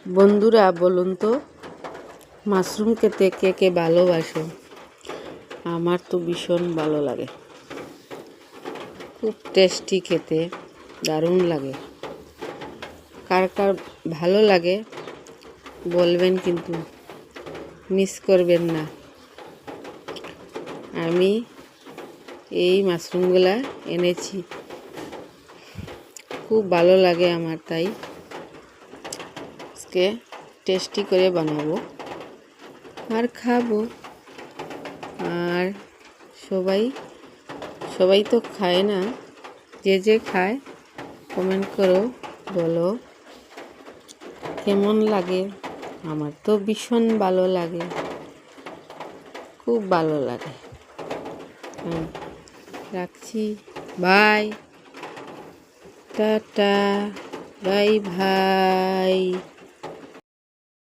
বন্ধুরা বলুন তো, মাশরুম খেতে কে কে ভালোবাসো? আমার তো ভীষণ ভালো লাগে, খুব টেস্টি খেতে, দারুণ লাগে। কার কার ভালো লাগে বলবেন, কিন্তু মিস করবেন না। আমি এই মাশরুমগুলা এনেছি, খুব ভালো লাগে আমার, তাই আজকে টেস্টি করে বানাবো আর খাবো। আর সবাই তো খায় না, যে যে খায় কমেন্ট করো, বলো কেমন লাগে। আমার তো ভীষণ ভালো লাগে, খুব ভালো লাগে। রাখছি, বাই, টাটা, বাই ভাই।